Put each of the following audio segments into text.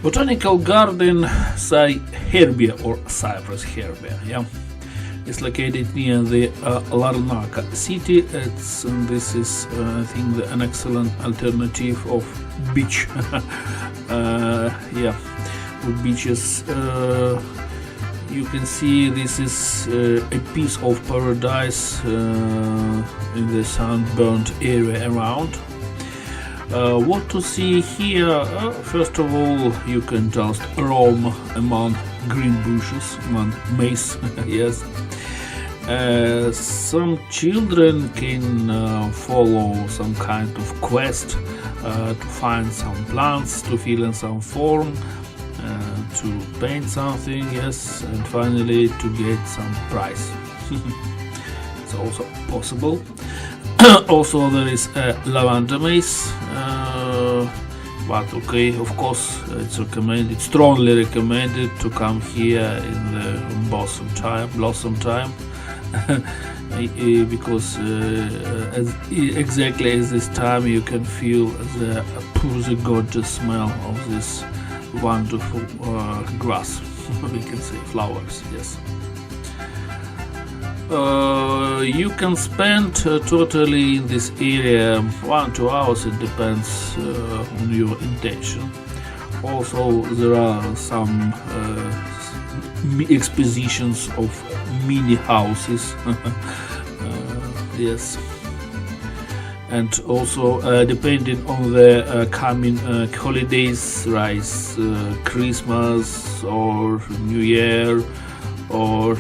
Botanical garden CyHerbia or Cyprus herbia. Yeah, it's located near the Larnaca city. This is I think an excellent alternative of beach. Yeah, with beaches. You can see this is a piece of paradise in the sunburnt area around. What to see here? First of all, you can just roam among green bushes, among maize. Yes. Some children can follow some kind of quest to find some plants, to fill in some form, to paint something, yes, and finally to get some prize. It's also possible. Also there is a lavender maze, but okay, of course it's recommended, strongly recommended to come here in the blossom time. Because exactly at this time you can feel the gorgeous smell of this wonderful grass. We can say flowers, yes. You can spend totally in this area 1-2 hours, it depends on your intention. Also there are some expositions of mini houses. Yes, and also depending on the coming holidays, rise Christmas or New Year or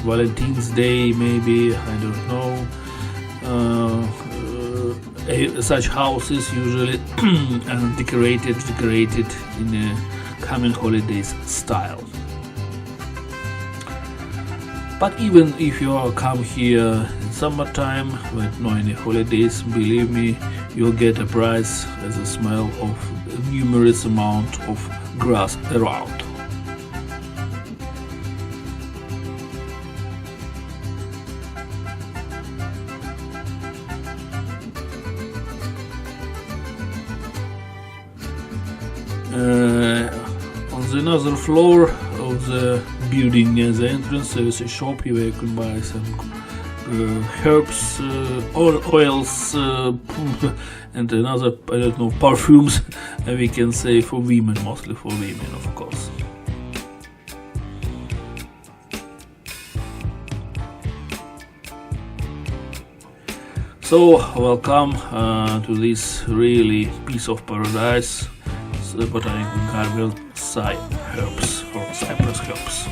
Valentine's Day, maybe, I don't know. Such houses usually decorated in a coming holidays style. But even if you come here in summertime with no any holidays, believe me, you'll get a prize as a smell of a numerous amount of grass around. On the another floor of the building near the entrance there is a shop where you can buy some herbs, oils, and another, I don't know, perfumes, we can say, for women, mostly for women, of course. So welcome to this really piece of paradise, the botanical garden CyHerbs or Cyprus herbs.